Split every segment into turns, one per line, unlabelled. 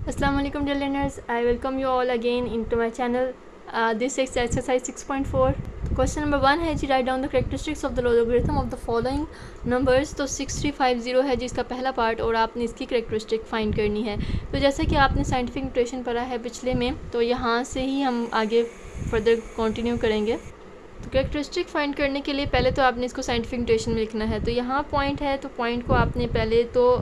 Assalamu alaikum dear learners, I welcome you all again into my channel. This is exercise 6.4. Question number 1 है जी, write down the characteristics of the logarithm of the following numbers. तो 6350 है जी इसका पहला part और आपने इसकी characteristic find करनी है। तो जैसा कि आपने साइंटिफिक नोटेशन पढ़ा है पिछले में, तो यहाँ से ही हम आगे फर्दर कंटिन्यू करेंगे। तो कैरेक्टरिस्टिक फाइंड करने के लिए पहले तो आपने इसको साइंटिफिक नोटेशन में लिखना है। तो यहाँ पॉइंट है, तो पॉइंट को आपने पहले तो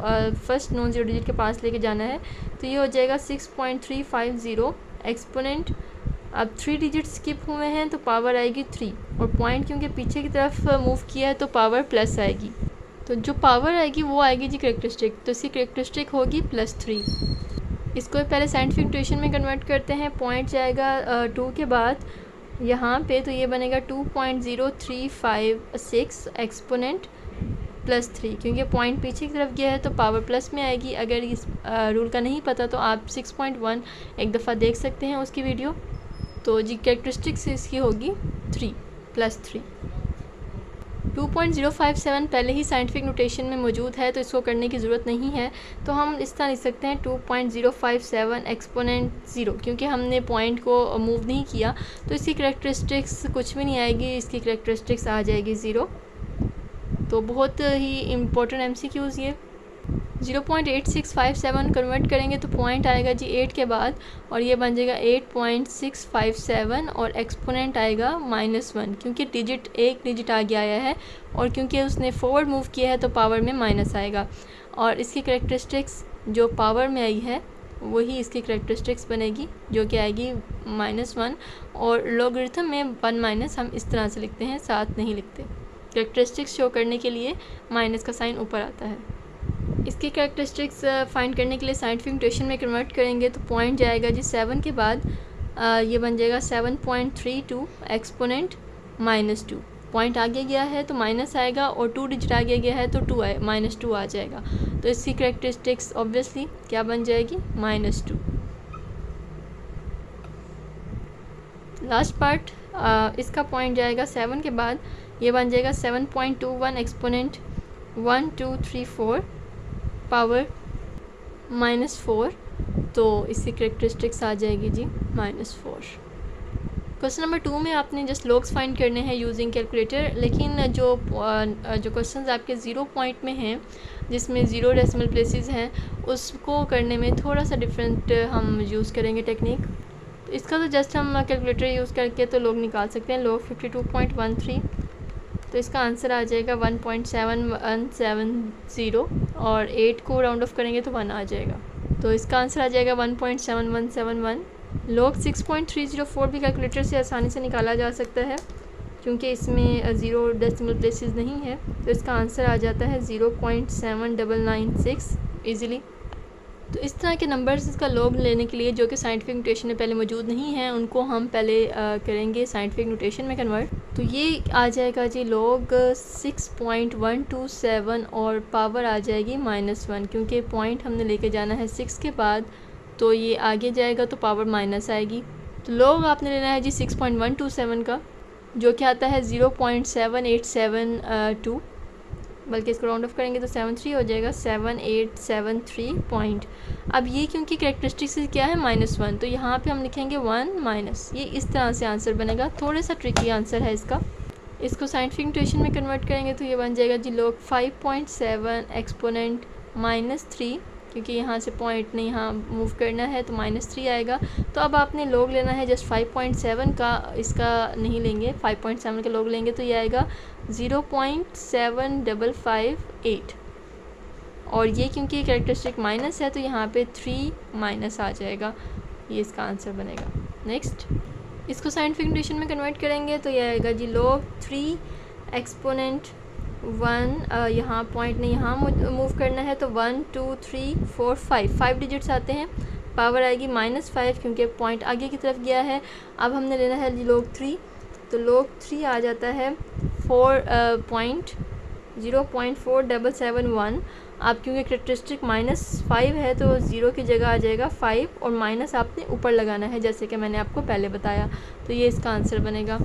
फर्स्ट नॉन जीरो डिजिट के पास लेके जाना है। तो ये हो जाएगा 6.350 एक्सपोनेंट। अब 3 डिजिट स्किप हुए हैं तो पावर आएगी 3, और पॉइंट क्योंकि पीछे की तरफ मूव किया है तो पावर प्लस आएगी। तो जो पावर आएगी वो आएगी जी करेक्टरिस्टिक, तो इसकी करेक्टरिस्टिक होगी +3। इसको पहले साइंटिफिक नोटेशन में कन्वर्ट करते हैं। पॉइंट जाएगा 2 के बाद यहाँ पे, तो ये बनेगा 2.0356 एक्सपोनेंट +3, क्योंकि पॉइंट पीछे की तरफ गया है तो पावर प्लस में आएगी। अगर इस रूल का नहीं पता तो आप 6.1 एक दफ़ा देख सकते हैं उसकी वीडियो। तो जी कैरेक्टरिस्टिक्स इसकी होगी 3 +3। 2.057 पहले ही साइंटिफिक नोटेशन में मौजूद है तो इसको करने की ज़रूरत नहीं है। तो हम इस तरह लिख सकते हैं 2.057 एक्सपोनेंट 0, क्योंकि हमने पॉइंट को मूव नहीं किया तो इसकी करेक्टरिस्टिक्स कुछ भी नहीं आएगी, इसकी करेक्टरिस्टिक्स आ जाएगी 0। तो बहुत ही इम्पोर्टेंट MCQs ये। 0.8657 कन्वर्ट करेंगे तो पॉइंट आएगा जी 8 के बाद, और ये बन जाएगा 8.657 और एक्सपोनेंट आएगा -1, क्योंकि डिजिट एक डिजिट आगे आया है और क्योंकि उसने फॉरवर्ड मूव किया है तो पावर में माइनस आएगा। और इसकी करेक्टरिस्टिक्स जो पावर में आई है वही इसकी करेक्टरिस्टिक्स बनेगी, जो कि आएगी -1। और लॉगरिथम में 1 हम इस तरह से लिखते हैं, साथ नहीं लिखते। करेक्टरिस्टिक्स शो करने के लिए माइनस का साइन ऊपर आता है। इसकी करेक्टरिस्टिक्स फाइंड करने के लिए साइंटिफिक नोटेशन में कन्वर्ट करेंगे तो पॉइंट जाएगा जी 7 के बाद, ये बन जाएगा 7.32 एक्सपोनेंट -2। पॉइंट आगे गया है तो माइनस आएगा, और 2 डिजिट आगे गया है तो -2 आ जाएगा। तो इसकी करेक्टरिस्टिक्स ऑब्वियसली क्या बन जाएगी, -2। लास्ट पार्ट इसका पॉइंट जाएगा 7 के बाद, ये बन जाएगा 7.21 एक्सपोनेंट 1 2 3 4 पावर -4। तो इसकी करेक्टरिस्टिक्स आ जाएगी जी -4। क्वेश्चन नंबर 2 में आपने जस्ट लॉग्स फाइंड करने हैं यूजिंग कैलकुलेटर, लेकिन जो क्वेश्चंस आपके 0 पॉइंट में हैं जिसमें 0 डेसिमल प्लेसेस हैं उसको करने में थोड़ा सा डिफरेंट हम यूज़ करेंगे टेक्निक। तो इसका तो जस्ट हम कैलकुलेटर यूज़ करके तो लॉग निकाल सकते हैं। लॉग 52.13, तो इसका आंसर आ जाएगा 1.7170, और 8 को राउंड ऑफ करेंगे तो 1 आ जाएगा। तो इसका आंसर आ जाएगा 1.7171। लॉग 6.304 भी कैलकुलेटर से आसानी से निकाला जा सकता है, क्योंकि इसमें 0 डेसिमल प्लेसेस नहीं है। तो इसका आंसर आ जाता है 0.7996 ईज़िली। तो इस तरह के नंबर्स इसका लॉग लेने के लिए जो कि साइंटिफिक नोटेशन में पहले मौजूद नहीं हैं, उनको हम पहले करेंगे साइंटिफिक नोटेशन में कन्वर्ट। तो ये आ जाएगा जी लॉग 6.127, और पावर आ जाएगी -1, क्योंकि पॉइंट हमने लेके जाना है 6 के बाद, तो ये आगे जाएगा तो पावर माइनस आएगी। तो लॉग आपने लेना है जी 6.127 का, जो कि आता है 0.7872, बल्कि इसको राउंड ऑफ करेंगे तो 73 हो जाएगा, 7873 पॉइंट। अब ये क्योंकि कैरेक्टरिस्टिक्स क्या है -1, तो यहाँ पे हम लिखेंगे 1 ये इस तरह से आंसर बनेगा। थोड़ा सा ट्रिकी आंसर है इसका। इसको साइंटिफिक नोटेशन में कन्वर्ट करेंगे तो ये बन जाएगा जी लॉग 5.7 एक्सपोनेंट -3, क्योंकि यहाँ से पॉइंट ने यहाँ मूव करना है तो -3 आएगा। तो अब आपने लॉग लेना है जस्ट 5.7 का, इसका नहीं लेंगे, 5.7 का लॉग लेंगे तो ये आएगा 0.7558, और ये क्योंकि कैरेक्टरिस्टिक माइनस है तो यहाँ पे 3 माइनस आ जाएगा, ये इसका आंसर बनेगा। नेक्स्ट इसको साइंटिफिक नोटेशन में कन्वर्ट करेंगे तो ये आएगा जी log 3 एक्सपोनेंट 1, यहाँ पॉइंट ने यहाँ मूव करना है तो 1 2 3 4 5 डिजिट्स आते हैं, पावर आएगी -5 क्योंकि पॉइंट आगे की तरफ गया है। अब हमने लेना है जी log 3, तो log 3 आ जाता है 0.4771। आप क्योंकि करेक्टरिस्टिक -5 है तो 0 की जगह आ जाएगा 5, और माइनस आपने ऊपर लगाना है जैसे कि मैंने आपको पहले बताया। तो ये इसका आंसर बनेगा।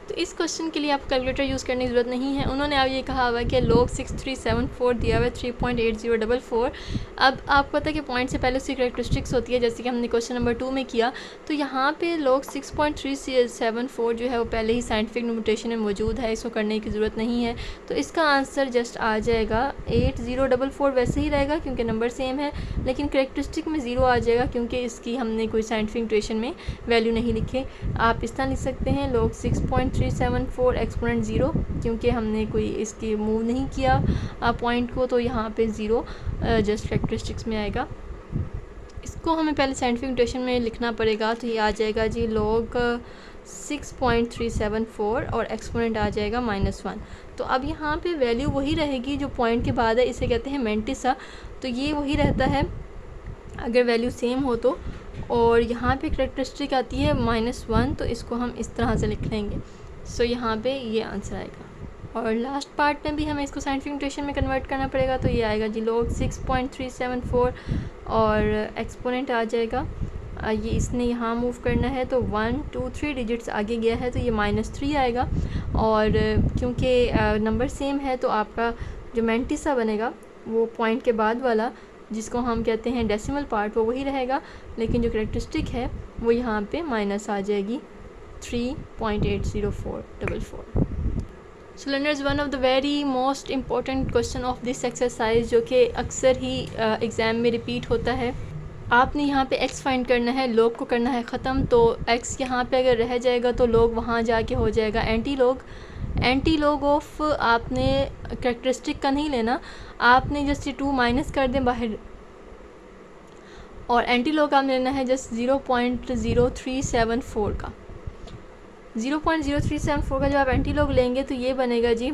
तो इस क्वेश्चन के लिए आपको कैलकुलेटर यूज़ करने की ज़रूरत नहीं है। उन्होंने अब ये कहा हुआ है कि log 6374 दिया हुआ है 3.8044। अब आपको पता है कि पॉइंट से पहले उसकी कैरेक्टरिस्टिक्स होती है, जैसे कि हमने क्वेश्चन नंबर 2 में किया। तो यहाँ पे log 6.374 जो है वो पहले ही साइंटिफिक नोटेशन में मौजूद है, इसको करने की ज़रूरत नहीं है। तो इसका आंसर जस्ट आ जाएगा 8044। वैसे ही रहेगा क्योंकि नंबर सेम है, लेकिन कैरेक्टरिस्टिक में 0 आ जाएगा क्योंकि इसकी हमने कोई साइंटिफिक नोटेशन में वैल्यू नहीं लिखे। आप इस तरह लिख सकते हैं log 6.374 एक्सपोनेंट 0, क्योंकि हमने कोई इसकी मूव नहीं किया पॉइंट को, तो यहाँ पे 0 जस्ट कैरेक्टरिस्टिक्स में आएगा। इसको हमें पहले साइंटिफिक नोटेशन में लिखना पड़ेगा। तो ये आ जाएगा जी log 6.374 और एक्सपोनेंट आ जाएगा -1। तो अब यहाँ पे वैल्यू वही रहेगी जो पॉइंट के बाद है, इसे कहते हैं मेंटिसा। तो ये वही रहता है अगर वैल्यू सेम हो तो। और यहाँ पे कैरेक्टरिस्टिक आती है -1, तो इसको हम इस तरह से लिख लेंगे। सो यहाँ पे ये आंसर आएगा। और लास्ट पार्ट में भी हमें इसको साइंटिफिक नोटेशन में कन्वर्ट करना पड़ेगा। तो ये आएगा जी log 6.374 और एक्सपोनेंट आ जाएगा। ये इसने यहाँ मूव करना है तो 1 2 3 डिजिट्स आगे गया है, तो ये -3 आएगा। और क्योंकि नंबर सेम है तो आपका जो मेंटिसा बनेगा वो पॉइंट के बाद वाला, जिसको हम कहते हैं डेसिमल पार्ट, वो वही रहेगा, लेकिन जो कैरेक्टरिस्टिक है वो यहाँ पे माइनस आ जाएगी 3.80444। सो learners, one of the very most important question of this exercise, जो कि अक्सर ही एग्ज़ाम में रिपीट होता है। आपने यहाँ पे x फाइंड करना है, log को करना है ख़त्म। तो x यहाँ पे अगर रह जाएगा तो log वहाँ जाके हो जाएगा एंटी लॉग ऑफ, आपने कैरेक्टरिस्टिक का नहीं लेना, आपने जस्ट 2 माइनस कर दें बाहर, और एंटी लॉग आपने लेना है जस्ट 0.0374 का। 0.0374 का जब आप एंटी लॉग लेंगे तो ये बनेगा जी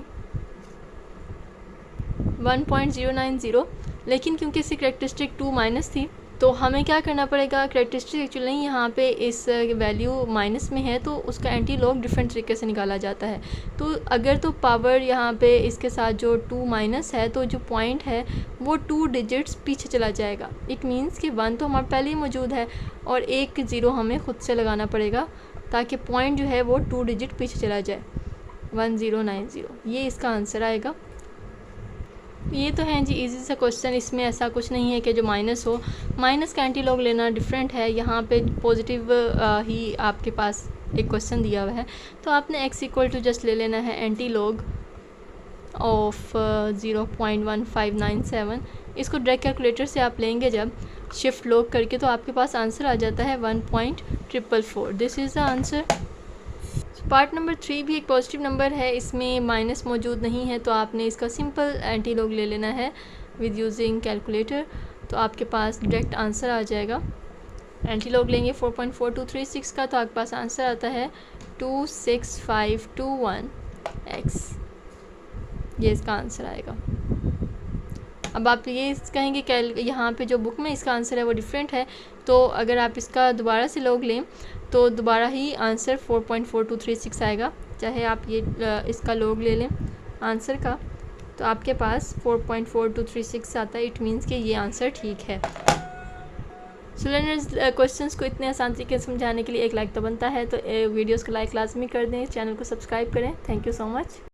1.090। लेकिन क्योंकि इसकी कैरेक्टरिस्टिक 2 माइनस थी, तो हमें क्या करना पड़ेगा, कैरेक्टरिस्टिक एक्चुअली यहाँ पे इस वैल्यू माइनस में है, तो उसका एंटी लॉग डिफरेंट तरीके से निकाला जाता है। तो अगर तो पावर यहाँ पे इसके साथ जो 2 माइनस है, तो जो पॉइंट है वो 2 डिजिट्स पीछे चला जाएगा। इट मीन्स कि 1 तो हमारे पहले ही मौजूद है और एक 0 हमें खुद से लगाना पड़ेगा ताकि पॉइंट जो है वो 2 डिजिट पीछे चला जाए, 1090। ये इसका आंसर आएगा। ये तो है जी इजी सा क्वेश्चन, इसमें ऐसा कुछ नहीं है कि जो माइनस हो, माइनस का एंटी लॉग लेना डिफरेंट है। यहाँ पे पॉजिटिव ही आपके पास एक क्वेश्चन दिया हुआ है, तो आपने x इक्वल टू जस्ट ले लेना है एंटी लॉग ऑफ 0.1597। इसको डायरेक्ट कैलकुलेटर से आप लेंगे जब शिफ्ट लॉग करके, तो आपके पास आंसर आ जाता है 1.444। This is the answer. Part number 3 भी एक पॉजिटिव नंबर है, इसमें माइनस मौजूद नहीं है, तो आपने इसका सिंपल एंटी लॉग ले लेना है विद यूजिंग कैलकुलेटर, तो आपके पास डायरेक्ट आंसर आ जाएगा। एंटी लॉग लेंगे 4.4236 का, तो आपके पास आंसर आता है 26521x। ये इसका आंसर आएगा। अब आप ये कहेंगे यहाँ पे जो बुक में इसका आंसर है वो डिफरेंट है, तो अगर आप इसका दोबारा से लॉग लें तो दोबारा ही आंसर 4.4236 आएगा। चाहे आप ये इसका लॉग ले लें आंसर का, तो आपके पास 4.4236 आता है। इट मीन्स कि ये आंसर ठीक है। सो लर्नर्स, क्वेश्चंस को इतने आसान तरीके से समझाने के लिए एक लाइक तो बनता है, तो वीडियोस को लाइक लाजमी कर दें, चैनल को सब्सक्राइब करें। Thank you so much.